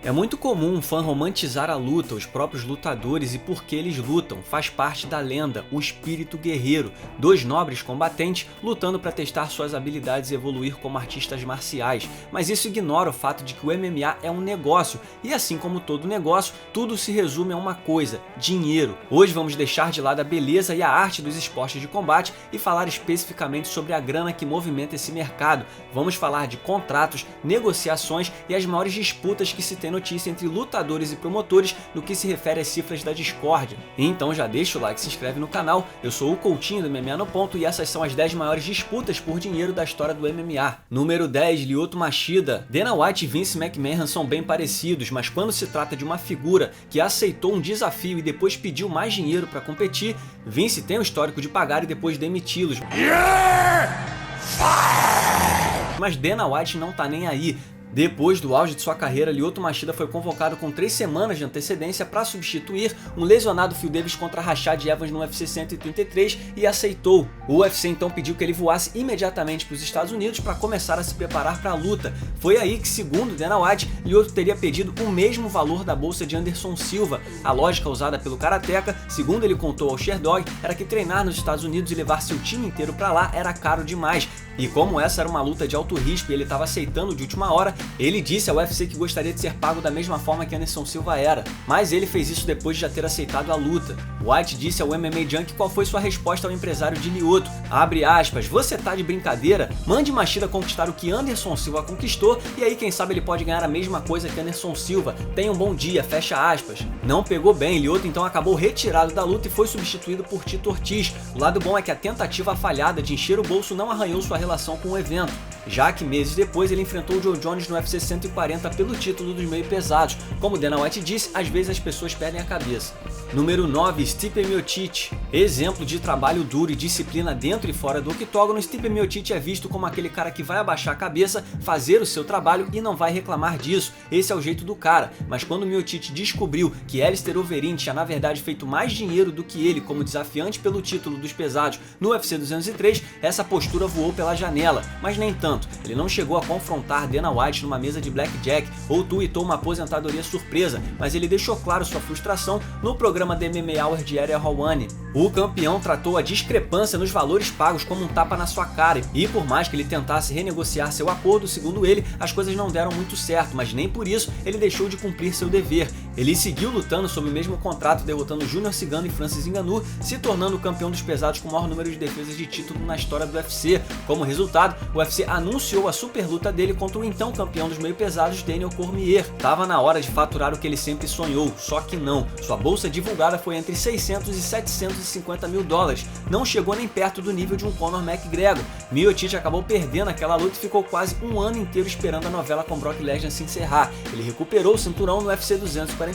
É muito comum um fã romantizar a luta, os próprios lutadores e por que eles lutam. Faz parte da lenda, o espírito guerreiro, dois nobres combatentes lutando para testar suas habilidades e evoluir como artistas marciais. Mas isso ignora o fato de que o MMA é um negócio, e assim como todo negócio, tudo se resume a uma coisa: dinheiro. Hoje vamos deixar de lado a beleza e a arte dos esportes de combate e falar especificamente sobre a grana que movimenta esse mercado. Vamos falar de contratos, negociações e as maiores disputas que se tem notícia entre lutadores e promotores no que se refere às cifras da discórdia. Então já deixa o like e se inscreve no canal. Eu sou o Coutinho do MMA no Ponto e essas são as 10 maiores disputas por dinheiro da história do MMA. Número 10, Lyoto Machida. Dana White e Vince McMahon são bem parecidos, mas quando se trata de uma figura que aceitou um desafio e depois pediu mais dinheiro para competir, Vince tem o histórico de pagar e depois demiti-los. Mas Dana White não tá nem aí. Depois do auge de sua carreira, Lyoto Machida foi convocado com 3 semanas de antecedência para substituir um lesionado Phil Davis contra Rashad Evans no UFC 133 e aceitou. O UFC então pediu que ele voasse imediatamente para os Estados Unidos para começar a se preparar para a luta. Foi aí que, segundo Dana White, Lyoto teria pedido o mesmo valor da bolsa de Anderson Silva. A lógica usada pelo karateka, segundo ele contou ao Sherdog, era que treinar nos Estados Unidos e levar seu time inteiro para lá era caro demais. E como essa era uma luta de alto risco e ele estava aceitando de última hora, ele disse ao UFC que gostaria de ser pago da mesma forma que Anderson Silva era, mas ele fez isso depois de já ter aceitado a luta. White disse ao MMA Junkie qual foi sua resposta ao empresário de Lyoto. Abre aspas, você tá de brincadeira? Mande Machida conquistar o que Anderson Silva conquistou e aí quem sabe ele pode ganhar a mesma coisa que Anderson Silva. Tenha um bom dia, fecha aspas. Não pegou bem, Lyoto então acabou retirado da luta e foi substituído por Tito Ortiz. O lado bom é que a tentativa falhada de encher o bolso não arranhou sua relação com o evento, já que meses depois ele enfrentou Joe Jones no UFC 140 pelo título dos meio pesados. Como Dana White disse, às vezes as pessoas perdem a cabeça. Número 9, Stipe Miocic. Exemplo de trabalho duro e disciplina dentro e fora do octógono, Stipe Miocic é visto como aquele cara que vai abaixar a cabeça, fazer o seu trabalho e não vai reclamar disso. Esse é o jeito do cara. Mas quando Miocic descobriu que Alistair Overeem tinha na verdade feito mais dinheiro do que ele como desafiante pelo título dos pesados no UFC 203, essa postura voou pela janela. Mas nem tanto. Ele não chegou a confrontar Dana White numa mesa de blackjack ou tuitou uma aposentadoria surpresa, mas ele deixou claro sua frustração no programa The MMA Hour de Ariel Helwani. O campeão tratou a discrepância nos valores pagos como um tapa na sua cara e por mais que ele tentasse renegociar seu acordo, segundo ele, as coisas não deram muito certo, mas nem por isso ele deixou de cumprir seu dever. Ele seguiu lutando sob o mesmo contrato, derrotando Júnior Cigano e Francis Ngannou, se tornando o campeão dos pesados com o maior número de defesas de título na história do UFC. Como resultado, o UFC anunciou a super luta dele contra o então campeão dos meio pesados, Daniel Cormier. Tava na hora de faturar o que ele sempre sonhou, só que não. Sua bolsa divulgada foi entre 600 e 750 mil dólares. Não chegou nem perto do nível de um Conor McGregor. Miocic acabou perdendo aquela luta e ficou quase um ano inteiro esperando a novela com Brock Lesnar se encerrar. Ele recuperou o cinturão no UFC 241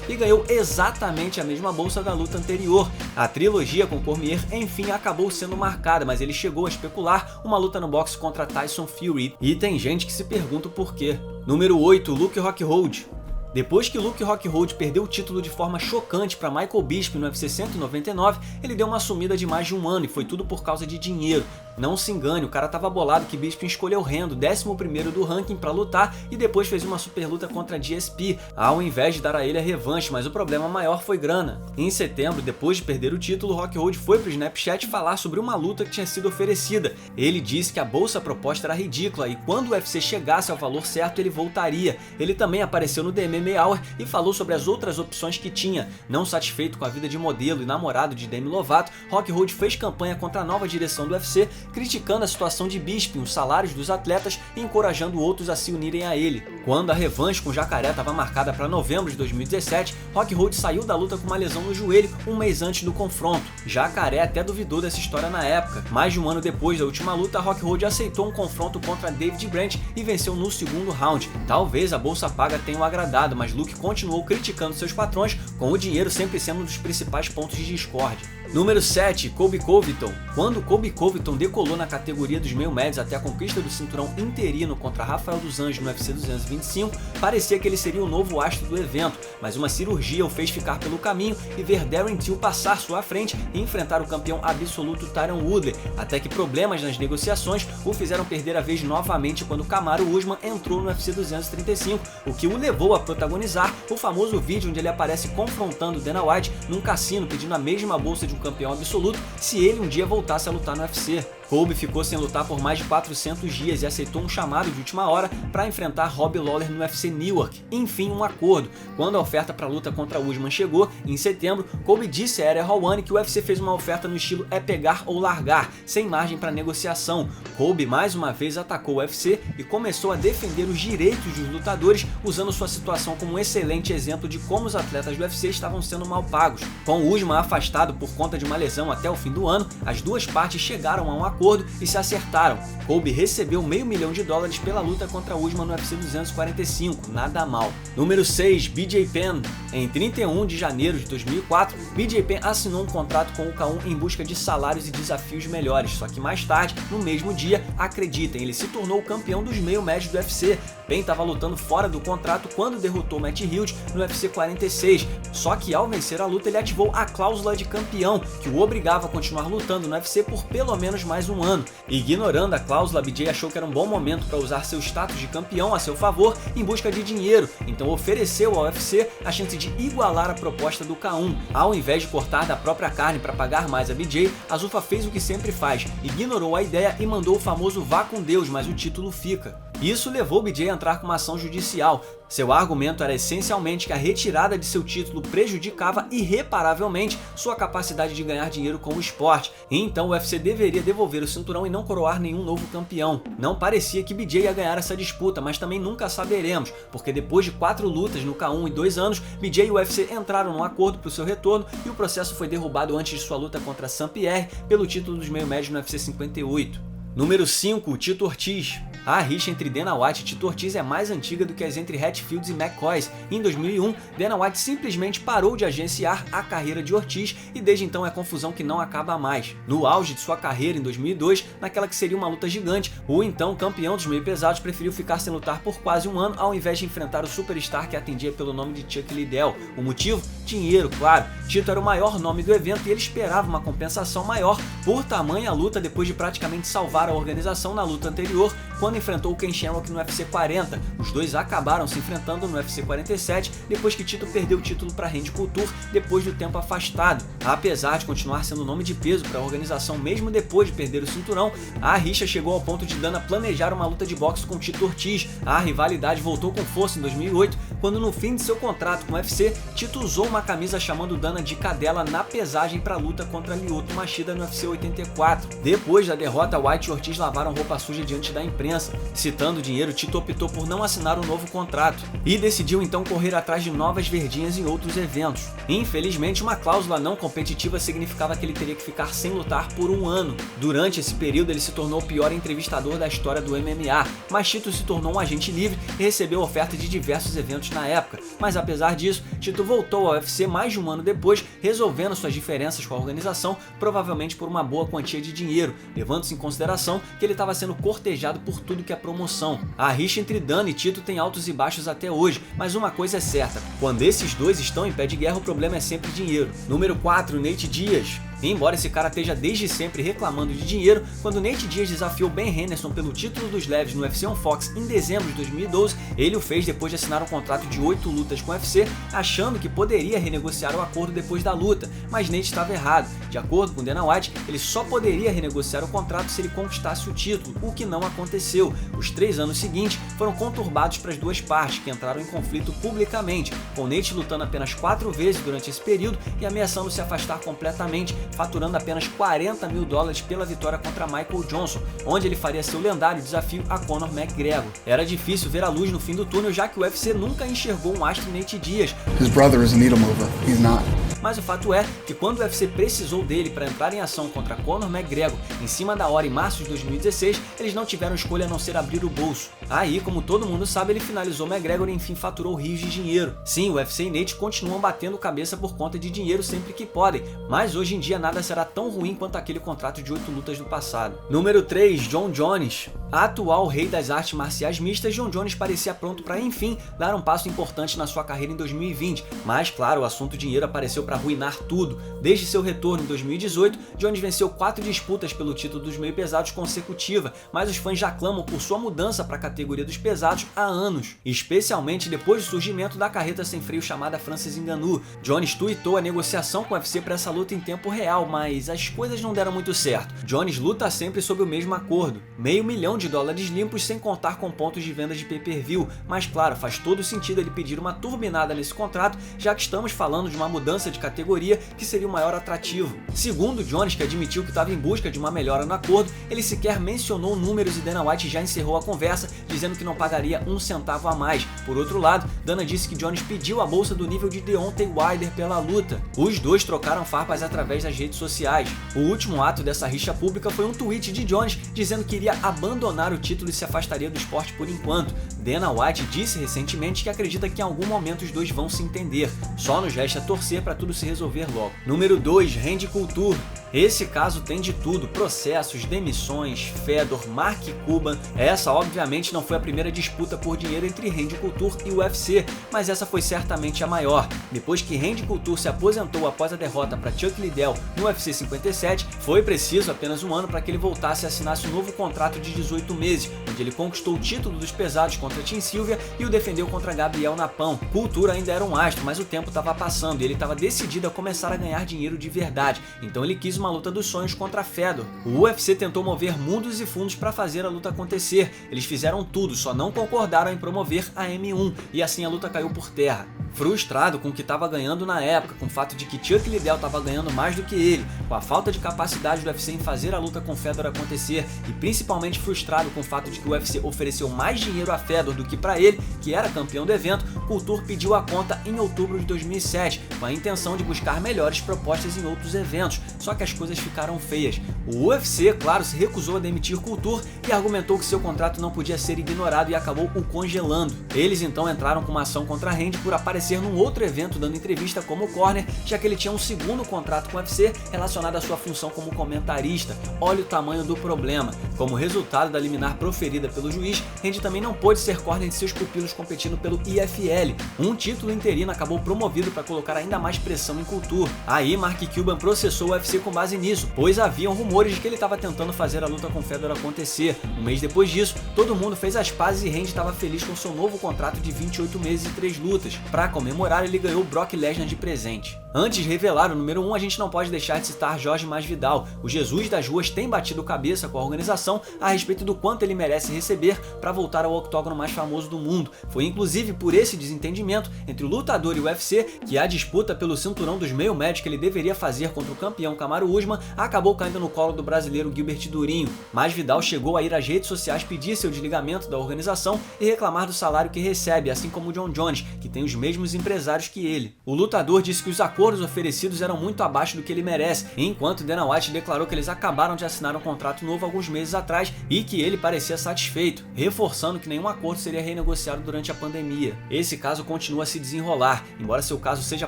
e ganhou exatamente a mesma bolsa da luta anterior. A trilogia com Cormier enfim acabou sendo marcada, mas ele chegou a especular uma luta no boxe contra Tyson Fury e tem gente que se pergunta o porquê. Número 8, Luke Rockhold. Depois que Luke Rockhold perdeu o título de forma chocante para Michael Bisping no UFC 199, ele deu uma sumida de mais de um ano e foi tudo por causa de dinheiro. Não se engane, o cara tava bolado que Bisping escolheu Rendo, 11º do ranking para lutar e depois fez uma super luta contra GSP, ao invés de dar a ele a revanche, mas o problema maior foi grana. Em setembro, depois de perder o título, Rockhold foi pro Snapchat falar sobre uma luta que tinha sido oferecida. Ele disse que a bolsa proposta era ridícula e quando o UFC chegasse ao valor certo ele voltaria. Ele também apareceu no The MMA Hour e falou sobre as outras opções que tinha. Não satisfeito com a vida de modelo e namorado de Demi Lovato, Rockhold fez campanha contra a nova direção do UFC, criticando a situação de Bisping, os salários dos atletas e encorajando outros a se unirem a ele. Quando a revanche com o Jacaré estava marcada para novembro de 2017, Rockhold saiu da luta com uma lesão no joelho um mês antes do confronto. Jacaré até duvidou dessa história na época. Mais de um ano depois da última luta, Rockhold aceitou um confronto contra David Branch e venceu no segundo round. Talvez a bolsa paga tenha o agradado, mas Luke continuou criticando seus patrões, com o dinheiro sempre sendo um dos principais pontos de discórdia. Número 7, Colby Covington. Quando Colby Covington decolou na categoria dos meio médios até a conquista do cinturão interino contra Rafael dos Anjos no UFC 226, 125, parecia que ele seria o novo astro do evento, mas uma cirurgia o fez ficar pelo caminho e ver Darren Till passar sua frente e enfrentar o campeão absoluto Tyron Woodley, até que problemas nas negociações o fizeram perder a vez novamente quando Kamaru Usman entrou no UFC 235, o que o levou a protagonizar o famoso vídeo onde ele aparece confrontando Dana White num cassino pedindo a mesma bolsa de um campeão absoluto se ele um dia voltasse a lutar no UFC. Colby ficou sem lutar por mais de 400 dias e aceitou um chamado de última hora para enfrentar Robbie Lawler no UFC Newark. Enfim, um acordo. Quando a oferta para a luta contra Usman chegou, em setembro, Colby disse a Ariel Helwani que o UFC fez uma oferta no estilo é pegar ou largar, sem margem para negociação. Colby mais uma vez atacou o UFC e começou a defender os direitos dos lutadores, usando sua situação como um excelente exemplo de como os atletas do UFC estavam sendo mal pagos. Com Usman afastado por conta de uma lesão até o fim do ano, as duas partes chegaram a um acordo e se acertaram. Colby recebeu $500 mil pela luta contra Usman no UFC 245, nada mal. Número 6, BJ Penn. Em 31 de janeiro de 2004, BJ Penn assinou um contrato com o K1 em busca de salários e desafios melhores, só que mais tarde, no mesmo dia, acreditem, ele se tornou o campeão dos meio médios do UFC. Penn estava lutando fora do contrato quando derrotou Matt Hughes no UFC 46, só que ao vencer a luta ele ativou a cláusula de campeão, que o obrigava a continuar lutando no UFC por pelo menos mais um ano. Ignorando a cláusula, BJ achou que era um bom momento para usar seu status de campeão a seu favor em busca de dinheiro, então ofereceu ao UFC a chance de igualar a proposta do K1. Ao invés de cortar da própria carne para pagar mais a BJ, a Zuffa fez o que sempre faz, ignorou a ideia e mandou o famoso vá com Deus, mas o título fica. Isso levou o BJ a entrar com uma ação judicial. Seu argumento era essencialmente que a retirada de seu título prejudicava irreparavelmente sua capacidade de ganhar dinheiro com o esporte, e então o UFC deveria devolver o cinturão e não coroar nenhum novo campeão. Não parecia que BJ ia ganhar essa disputa, mas também nunca saberemos, porque depois de 4 lutas no K1 e 2 anos, BJ e o UFC entraram num acordo para o seu retorno e o processo foi derrubado antes de sua luta contra Saint Pierre pelo título dos meio médios no UFC 58. Número 5, Tito Ortiz. A rixa entre Dana White e Tito Ortiz é mais antiga do que as entre Hatfields e McCoys. Em 2001, Dana White simplesmente parou de agenciar a carreira de Ortiz e desde então é confusão que não acaba mais. No auge de sua carreira em 2002, naquela que seria uma luta gigante, o então campeão dos meio pesados preferiu ficar sem lutar por quase um ano ao invés de enfrentar o superstar que atendia pelo nome de Chuck Liddell. O motivo? Dinheiro, claro. Tito era o maior nome do evento e ele esperava uma compensação maior por tamanha luta depois de praticamente salvar a organização na luta anterior, quando enfrentou o Ken Shamrock no UFC 40. Os dois acabaram se enfrentando no UFC 47 depois que Tito perdeu o título para Randy Couture depois do tempo afastado. Apesar de continuar sendo nome de peso para a organização mesmo depois de perder o cinturão, a rixa chegou ao ponto de Dana planejar uma luta de boxe com Tito Ortiz. A rivalidade voltou com força em 2008, quando no fim de seu contrato com o UFC, Tito usou uma camisa chamando Dana de cadela na pesagem para a luta contra Lyoto Machida no UFC 84. Depois da derrota, White e Ortiz lavaram roupa suja diante da imprensa. Citando o dinheiro, Tito optou por não assinar um novo contrato e decidiu então correr atrás de novas verdinhas em outros eventos. Infelizmente, uma cláusula não competitiva significava que ele teria que ficar sem lutar por um ano. Durante esse período, ele se tornou o pior entrevistador da história do MMA, mas Tito se tornou um agente livre e recebeu oferta de diversos eventos na época. Mas apesar disso, Tito voltou ao UFC mais de um ano depois, resolvendo suas diferenças com a organização, provavelmente por uma boa quantia de dinheiro, levando-se em consideração que ele estava sendo cortejado por tudo que é promoção. A rixa entre Dana e Tito tem altos e baixos até hoje, mas uma coisa é certa, quando esses dois estão em pé de guerra, o problema é sempre dinheiro. Número 4, Nate Diaz. Embora esse cara esteja desde sempre reclamando de dinheiro, quando Nate Diaz desafiou Ben Henderson pelo título dos leves no UFC on Fox em dezembro de 2012, ele o fez depois de assinar um contrato de 8 lutas com o UFC, achando que poderia renegociar o acordo depois da luta, mas Nate estava errado. De acordo com Dana White, ele só poderia renegociar o contrato se ele conquistasse o título, o que não aconteceu. Os 3 anos seguintes foram conturbados para as duas partes, que entraram em conflito publicamente, com Nate lutando apenas 4 vezes durante esse período e ameaçando se afastar completamente, faturando apenas $40 mil pela vitória contra Michael Johnson, onde ele faria seu lendário desafio a Conor McGregor. Era difícil ver a luz no fim do túnel, já que o UFC nunca enxergou um astro Nate Diaz. His brother is a needle mover. He's not. Mas o fato é que quando o UFC precisou dele para entrar em ação contra Conor McGregor em cima da hora em março de 2016, eles não tiveram escolha a não ser abrir o bolso. Aí, como todo mundo sabe, ele finalizou McGregor e enfim faturou rios de dinheiro. Sim, o UFC e Nate continuam batendo cabeça por conta de dinheiro sempre que podem, mas hoje em dia nada será tão ruim quanto aquele contrato de 8 lutas do passado. Número 3, John Jones. Atual rei das artes marciais mistas, Jon Jones parecia pronto para enfim dar um passo importante na sua carreira em 2020, mas claro, o assunto dinheiro apareceu para arruinar tudo. Desde seu retorno em 2018, Jones venceu 4 disputas pelo título dos meio pesados consecutiva, mas os fãs já clamam por sua mudança para a categoria dos pesados há anos, especialmente depois do surgimento da carreta sem freio chamada Francis Ngannou. Jones tuitou a negociação com o UFC para essa luta em tempo real, mas as coisas não deram muito certo. Jones luta sempre sob o mesmo acordo, $500 mil limpos sem contar com pontos de vendas de pay-per-view, mas claro, faz todo sentido ele pedir uma turbinada nesse contrato, já que estamos falando de uma mudança de categoria que seria o maior atrativo. Segundo Jones, que admitiu que estava em busca de uma melhora no acordo, ele sequer mencionou números e Dana White já encerrou a conversa, dizendo que não pagaria um centavo a mais. Por outro lado, Dana disse que Jones pediu a bolsa do nível de Deontay Wilder pela luta. Os dois trocaram farpas através das redes sociais. O último ato dessa rixa pública foi um tweet de Jones dizendo que iria abandonar o título e se afastaria do esporte por enquanto. Dana White disse recentemente que acredita que em algum momento os dois vão se entender. Só nos resta torcer para tudo se resolver logo. Número 2, Randy Couture. Esse caso tem de tudo, processos, demissões, Fedor, Mark Cuban. Essa obviamente não foi a primeira disputa por dinheiro entre Randy Couture e o UFC, mas essa foi certamente a maior. Depois que Randy Couture se aposentou após a derrota para Chuck Liddell no UFC 57, foi preciso apenas um ano para que ele voltasse e assinasse um novo contrato de 18 meses, onde ele conquistou o título dos pesados contra Tim Sylvia e o defendeu contra Gabriel Napão. Couture ainda era um astro, mas o tempo estava passando e ele estava decidido a começar a ganhar dinheiro de verdade, então ele quis uma luta dos sonhos contra Fedor. O UFC tentou mover mundos e fundos para fazer a luta acontecer, eles fizeram tudo, só não concordaram em promover a M1 e assim a luta caiu por terra. Frustrado com o que estava ganhando na época, com o fato de que Chuck Liddell estava ganhando mais do que ele, com a falta de capacidade do UFC em fazer a luta com Fedor acontecer e principalmente frustrado com o fato de que o UFC ofereceu mais dinheiro a Fedor do que para ele, que era campeão do evento, Couture pediu a conta em outubro de 2007, com a intenção de buscar melhores propostas em outros eventos, só que as coisas ficaram feias. O UFC, claro, se recusou a demitir Couture e argumentou que seu contrato não podia ser ignorado e acabou o congelando. Eles então entraram com uma ação contra Randy por aparecer num outro evento dando entrevista como corner, já que ele tinha um segundo contrato com o UFC relacionado à sua função como comentarista. Olha o tamanho do problema. Como resultado da liminar proferida pelo juiz, Randy também não pôde ser corner de seus pupilos competindo pelo IFL. Um título interino acabou promovido para colocar ainda mais pressão em Couture. Aí Mark Cuban processou o UFC com base nisso, pois haviam rumores de que ele estava tentando fazer a luta com Fedor acontecer. Um mês depois disso, todo mundo fez as pazes e Randy estava feliz com seu novo contrato de 28 meses e 3 lutas. Para comemorar, ele ganhou Brock Lesnar de presente. Antes de revelar o número 1, a gente não pode deixar de citar Jorge Masvidal. O Jesus das ruas tem batido cabeça com a organização a respeito do quanto ele merece receber para voltar ao octógono mais famoso do mundo. Foi inclusive por esse desentendimento entre o lutador e o UFC que a disputa pelo cinturão dos meio médios que ele deveria fazer contra o campeão Kamaru Usman acabou caindo no colo do brasileiro Gilbert Durinho. Masvidal chegou a ir às redes sociais pedir seu desligamento da organização e reclamar do salário que recebe, assim como o Jon Jones, que tem os mesmos empresários que ele. O lutador disse que os acordos oferecidos eram muito abaixo do que ele merece, enquanto Dana White declarou que eles acabaram de assinar um contrato novo alguns meses atrás e que ele parecia satisfeito, reforçando que nenhum acordo seria renegociado durante a pandemia. Esse caso continua a se desenrolar. Embora seu caso seja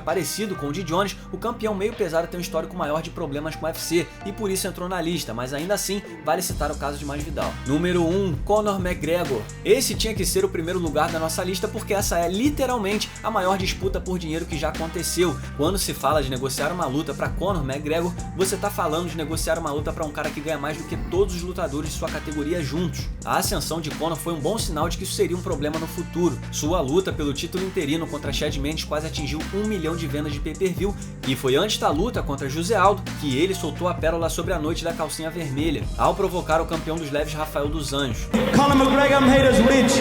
parecido com o de Jones, o campeão meio pesado tem um histórico maior de problemas com o UFC e por isso entrou na lista, mas ainda assim vale citar o caso de Masvidal. Número 1, Conor McGregor. Esse tinha que ser o primeiro lugar da nossa lista porque essa é literalmente a maior disputa por dinheiro que já aconteceu. Quando se fala de negociar uma luta para Conor McGregor, você tá falando de negociar uma luta para um cara que ganha mais do que todos os lutadores de sua categoria juntos. A ascensão de Conor foi um bom sinal de que isso seria um problema no futuro. Sua luta pelo título interino contra Chad Mendes quase atingiu 1 milhão de vendas de pay-per-view e foi antes da luta contra José Aldo que ele soltou a pérola sobre a noite da calcinha vermelha, ao provocar o campeão dos leves Rafael dos Anjos. Conor McGregor made us rich.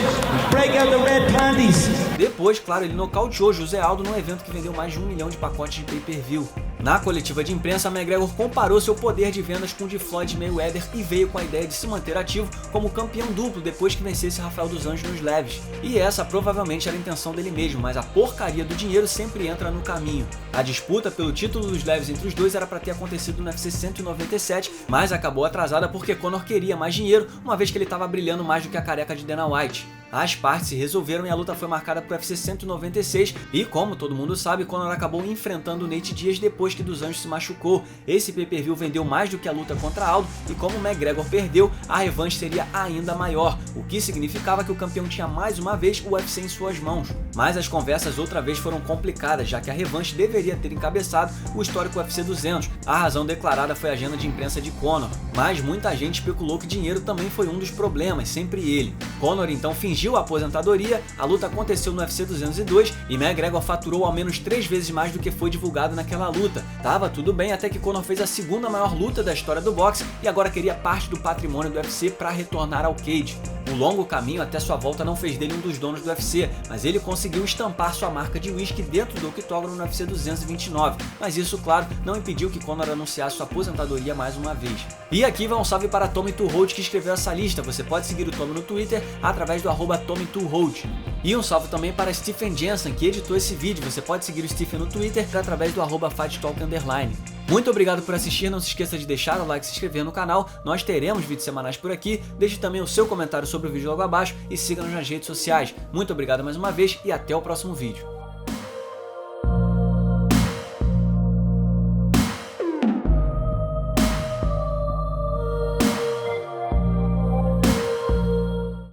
Break out the red panties. Depois, claro, ele nocauteou José Aldo num evento que vendeu mais de 1 milhão de pacotes de pay-per-view. Na coletiva de imprensa, McGregor comparou seu poder de vendas com o de Floyd Mayweather e veio com a ideia de se manter ativo como campeão duplo depois que vencesse Rafael dos Anjos nos leves. E essa provavelmente era a intenção dele mesmo, mas a porcaria do dinheiro sempre entra no caminho. A disputa pelo título dos leves entre os dois era para ter acontecido no UFC 197, mas acabou atrasada porque Conor queria mais dinheiro, uma vez que ele estava brilhando mais do que a careca de Dana White. as partes se resolveram e a luta foi marcada para o UFC 196 e, como todo mundo sabe, Conor acabou enfrentando o Nate Diaz depois que Dos Anjos se machucou. Esse pay-per-view vendeu mais do que a luta contra Aldo e, como McGregor perdeu, a revanche seria ainda maior, o que significava que o campeão tinha mais uma vez o UFC em suas mãos. Mas as conversas outra vez foram complicadas, já que a revanche deveria ter encabeçado o histórico UFC 200. A razão declarada foi a agenda de imprensa de Conor, mas muita gente especulou que dinheiro também foi um dos problemas, sempre ele. Conor então fingiu a aposentadoria, a luta aconteceu no UFC 202 e McGregor faturou ao menos 3 vezes mais do que foi divulgado naquela luta. Tava tudo bem até que Conor fez a segunda maior luta da história do boxe e agora queria parte do patrimônio do UFC para retornar ao cage. O longo caminho até sua volta não fez dele um dos donos do UFC, mas ele conseguiu estampar sua marca de whisky dentro do octógono no UFC 229, mas isso, claro, não impediu que Conor anunciasse sua aposentadoria mais uma vez. E aqui vai um salve para Tommy Tuholt, que escreveu essa lista. Você pode seguir o Tommy no Twitter através do @TommyTuholt. E um salve também para Stephen Jensen, que editou esse vídeo. Você pode seguir o Stephen no Twitter através do @FightTalk_. Muito obrigado por assistir, não se esqueça de deixar o like e se inscrever no canal, nós teremos vídeos semanais por aqui, deixe também o seu comentário sobre o vídeo logo abaixo e siga-nos nas redes sociais. Muito obrigado mais uma vez e até o próximo vídeo.